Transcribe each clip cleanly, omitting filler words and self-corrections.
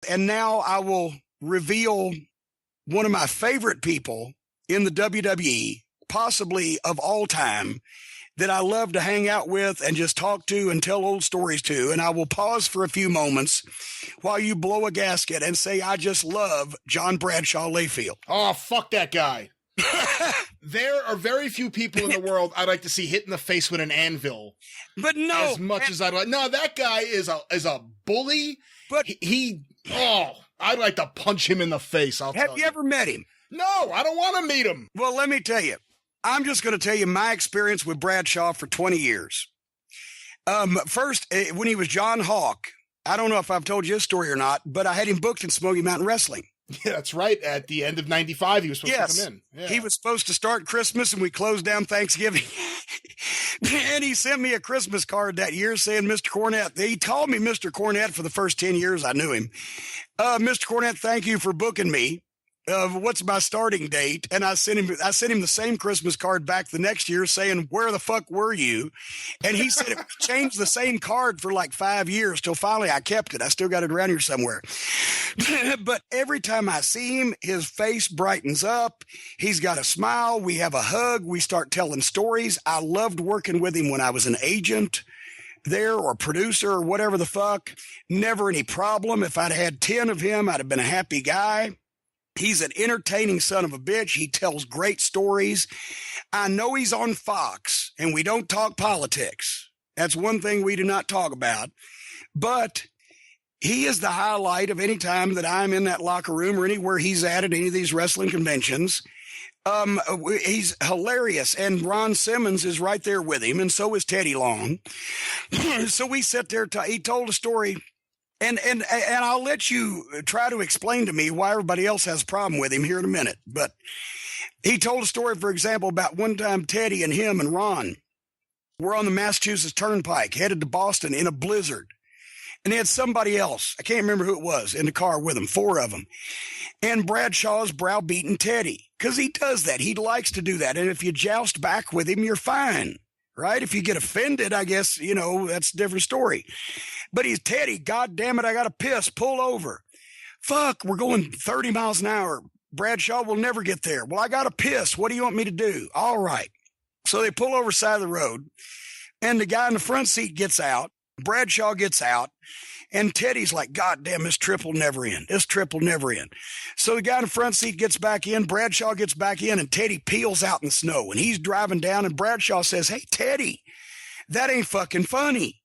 And now I will reveal one of my favorite people in the WWE, possibly of all time, that I love to hang out with and just talk to and tell old stories to. And I will pause for a few moments while you blow a gasket and say, I just love John Bradshaw Layfield. Oh, fuck that guy. There are very few people in the world I'd like to see hit in the face with an anvil. But no. As much as I'd like. No, that guy is a bully. But I'd like to punch him in the face. Have you ever met him? No, I don't want to meet him. Well, let me tell you. I'm just going to tell you my experience with Bradshaw for 20 years. First, when he was John Hawk, I don't know if I've told you his story or not, but I had him booked in Smoky Mountain Wrestling. Yeah, that's right. At the end of 95, he was supposed to come in. Yeah. He was supposed to start Christmas, and we closed down Thanksgiving. And he sent me a Christmas card that year saying, Mr. Cornette. He called me Mr. Cornette for the first 10 years I knew him. Mr. Cornette, thank you for booking me. What's my starting date? And I sent him the same Christmas card back the next year saying, where the fuck were you? And he said it changed the same card for like 5 years till finally I kept it. I still got it around here somewhere. But every time I see him, his face brightens up. He's got a smile. We have a hug. We start telling stories. I loved working with him when I was an agent there or producer or whatever the fuck. Never any problem. If I'd had 10 of him, I'd have been a happy guy. He's an entertaining son of a bitch. He tells great stories. I know he's on Fox, and we don't talk politics. That's one thing we do not talk about. But he is the highlight of any time that I'm in that locker room or anywhere he's at any of these wrestling conventions. He's hilarious, and Ron Simmons is right there with him, and so is Teddy Long. So we sit there. He told a story. And I'll let you try to explain to me why everybody else has a problem with him here in a minute. But he told a story, for example, about one time Teddy and him and Ron were on the Massachusetts Turnpike headed to Boston in a blizzard. And they had somebody else, I can't remember who it was, in the car with them, 4 of them. And Bradshaw's browbeating Teddy because he does that. He likes to do that. And if you joust back with him, you're fine. Right? If you get offended, I guess, that's a different story. But he's Teddy. God damn it. I got to piss. Pull over. Fuck. We're going 30 miles an hour. Bradshaw will never get there. Well, I got to piss. What do you want me to do? All right. So they pull over side of the road and the guy in the front seat gets out. Bradshaw gets out. And Teddy's like, God damn, this trip will never end. This trip will never end. So the guy in the front seat gets back in. Bradshaw gets back in, and Teddy peels out in the snow. And he's driving down, and Bradshaw says, hey, Teddy, that ain't fucking funny.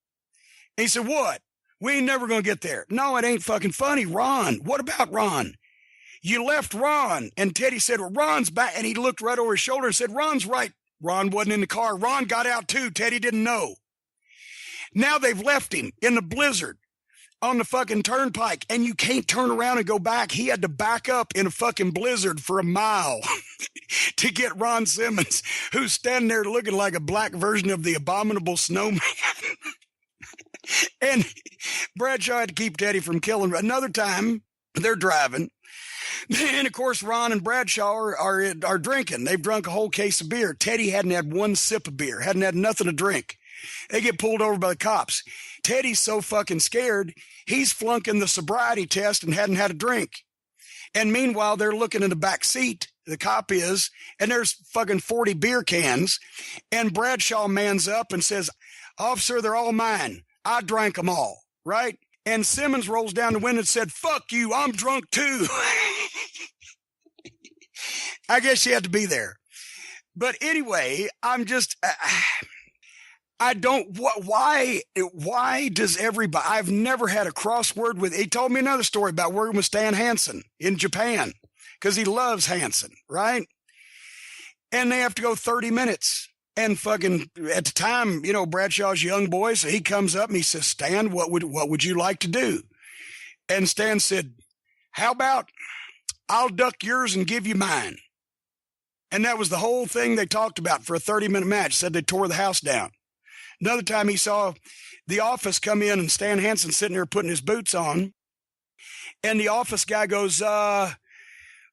And he said, what? We ain't never going to get there. No, it ain't fucking funny. Ron, what about Ron? You left Ron. And Teddy said, well, Ron's back. And he looked right over his shoulder and said, Ron's right. Ron wasn't in the car. Ron got out too. Teddy didn't know. Now they've left him in the blizzard on the fucking turnpike, and you can't turn around and go back. He had to back up in a fucking blizzard for a mile to get Ron Simmons, who's standing there looking like a black version of the Abominable Snowman. And Bradshaw had to keep Teddy from killing. Another time, they're driving. And, of course, Ron and Bradshaw are drinking. They've drunk a whole case of beer. Teddy hadn't had one sip of beer, hadn't had nothing to drink. They get pulled over by the cops. Teddy's so fucking scared, he's flunking the sobriety test and hadn't had a drink. And meanwhile, they're looking in the back seat, the cop is, and there's fucking 40 beer cans. And Bradshaw mans up and says, officer, they're all mine. I drank them all, right? And Simmons rolls down the window and said, fuck you, I'm drunk too. I guess you had to be there. But anyway, I'm just... why does everybody, I've never had a crossword with, he told me another story about working with Stan Hansen in Japan because he loves Hansen, right? And they have to go 30 minutes. And fucking, at the time, Bradshaw's a young boy, so he comes up and he says, Stan, what would you like to do? And Stan said, how about I'll duck yours and give you mine? And that was the whole thing they talked about for a 30-minute match, said they tore the house down. Another time he saw the office come in and Stan Hansen sitting there putting his boots on. And the office guy goes,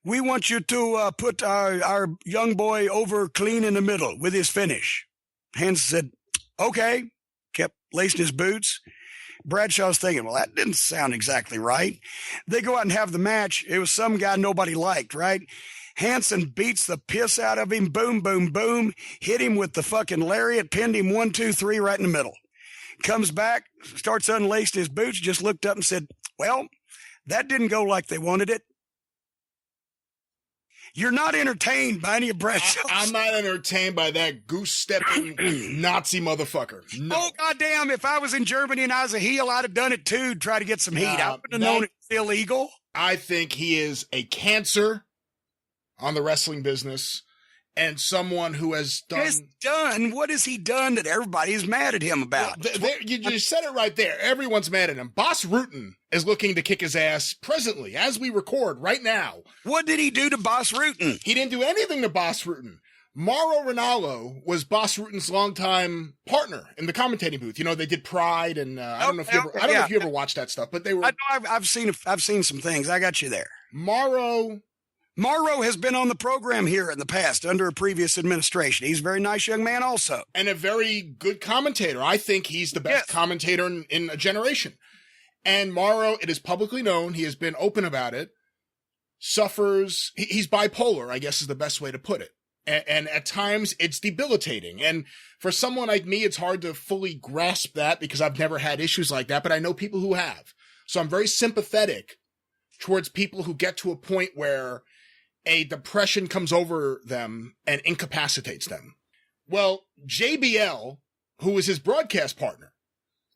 we want you to put our young boy over clean in the middle with his finish. Hansen said, okay, kept lacing his boots. Bradshaw's thinking, well, that didn't sound exactly right. They go out and have the match. It was some guy nobody liked, right? Hanson beats the piss out of him. Boom, boom, boom. Hit him with the fucking lariat. Pinned him 1, 2, 3 right in the middle. Comes back, starts unlacing his boots, just looked up and said, well, that didn't go like they wanted it. You're not entertained by any of Bradshaw's. I'm not entertained by that goose-stepping Nazi motherfucker. No. Oh, goddamn. If I was in Germany and I was a heel, I'd have done it too, try to get some heat. I wouldn't have known it was illegal. I think he is a cancer on the wrestling business and someone who has done... What has he done that everybody is mad at him about? Well, you just said it right there. Everyone's mad at him. Boss Rutan is looking to kick his ass presently, as we record right now. What did he do to Boss Rutan? He didn't do anything to Boss Rutan. Mauro Ranallo was Boss Rutan's longtime partner in the commentating booth. You know, they did Pride, and I don't know if you ever watched that stuff, but they were. I've seen some things. I got you there. Mauro has been on the program here in the past under a previous administration. He's a very nice young man also. And a very good commentator. I think he's the best commentator in a generation. And Mauro, it is publicly known, he has been open about it, suffers, he's bipolar, I guess is the best way to put it. And at times it's debilitating. And for someone like me, it's hard to fully grasp that because I've never had issues like that, but I know people who have. So I'm very sympathetic towards people who get to a point where a depression comes over them and incapacitates them. Well, JBL, who is his broadcast partner,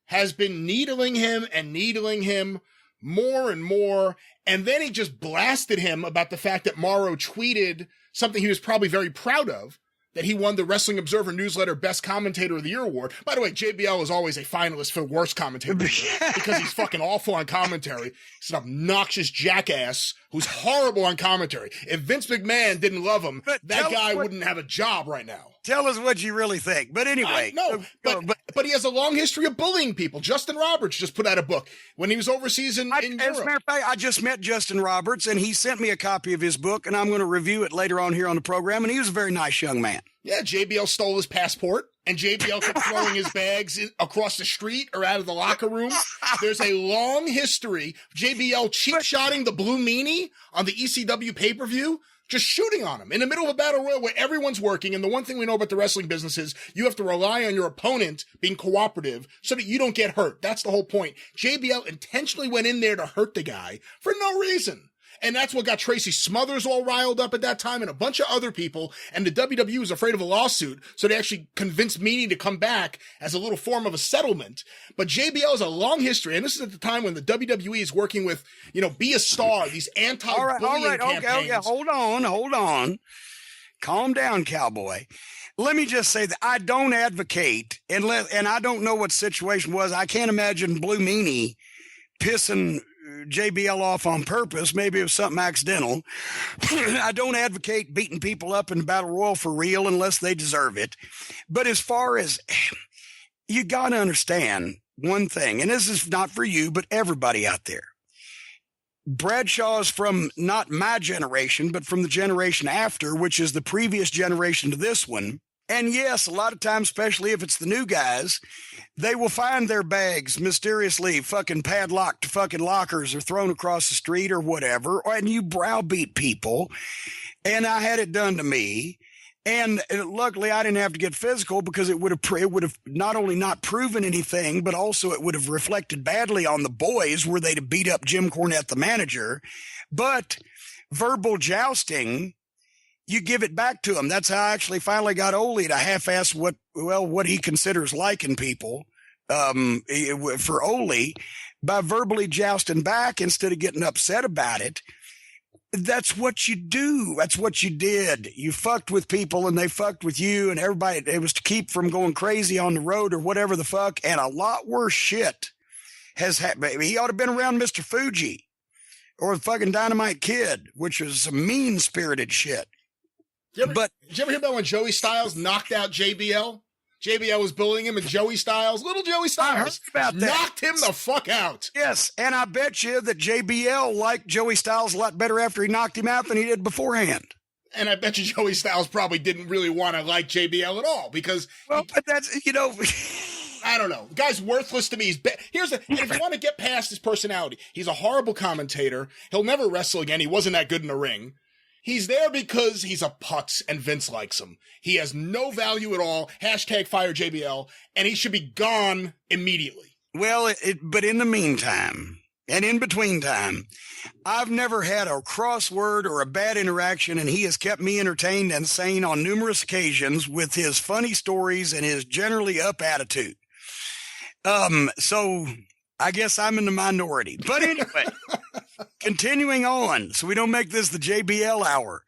has been needling him more and more. And then he just blasted him about the fact that Mauro tweeted something he was probably very proud of, that he won the Wrestling Observer Newsletter Best Commentator of the Year award. By the way, JBL is always a finalist for worst commentator because he's fucking awful on commentary. He's an obnoxious jackass who's horrible on commentary. If Vince McMahon didn't love him, that guy wouldn't have a job right now. Tell us what you really think. But anyway. But he has a long history of bullying people. Justin Roberts just put out a book when he was overseas in Europe. As a matter of fact, I just met Justin Roberts, and he sent me a copy of his book, and I'm going to review it later on here on the program, and he was a very nice young man. Yeah, JBL stole his passport, and JBL kept throwing his bags across the street or out of the locker room. There's a long history. JBL cheap-shotting the Blue Meanie on the ECW pay-per-view, just shooting on him in the middle of a battle royal where everyone's working. And the one thing we know about the wrestling business is you have to rely on your opponent being cooperative so that you don't get hurt. That's the whole point. JBL intentionally went in there to hurt the guy for no reason. And that's what got Tracy Smothers all riled up at that time and a bunch of other people. And the WWE was afraid of a lawsuit, so they actually convinced Meanie to come back as a little form of a settlement. But JBL has a long history, and this is at the time when the WWE is working with, Be a Star, these anti-bullying campaigns. Okay, hold on. Calm down, cowboy. Let me just say that I don't advocate, and I don't know what the situation was. I can't imagine Blue Meanie pissing JBL off on purpose. Maybe it was something accidental. I don't advocate beating people up in the battle royal for real unless they deserve it. But as far as you got to understand one thing, and this is not for you, but everybody out there. Bradshaw is from not my generation, but from the generation after, which is the previous generation to this one. And yes, a lot of times, especially if it's the new guys, they will find their bags mysteriously fucking padlocked to fucking lockers or thrown across the street or whatever. And you browbeat people. And I had it done to me. And luckily I didn't have to get physical because it would have not only not proven anything, but also it would have reflected badly on the boys were they to beat up Jim Cornette, the manager. But verbal jousting, you give it back to him. That's how I actually finally got Ole to half-ass what he considers liking people for Ole by verbally jousting back instead of getting upset about it. That's what you do. That's what you did. You fucked with people and they fucked with you and everybody. It was to keep from going crazy on the road or whatever the fuck. And a lot worse shit has happened. He ought to have been around Mr. Fuji or the fucking Dynamite Kid, which was some mean-spirited shit. Did you ever hear about when Joey Styles knocked out JBL? JBL was bullying him, and little Joey Styles, I heard about that. Knocked him the fuck out. Yes, and I bet you that JBL liked Joey Styles a lot better after he knocked him out than he did beforehand. And I bet you Joey Styles probably didn't really want to like JBL at all because... Well, but that's, I don't know. The guy's worthless to me. And if you want to get past his personality, he's a horrible commentator. He'll never wrestle again. He wasn't that good in the ring. He's there because he's a putz and Vince likes him. He has no value at all. Hashtag fire JBL. And he should be gone immediately. Well, but in the meantime, and in between time, I've never had a crossword or a bad interaction, and he has kept me entertained and sane on numerous occasions with his funny stories and his generally up attitude. So I guess I'm in the minority. But anyway, continuing on, so we don't make this the JBL hour.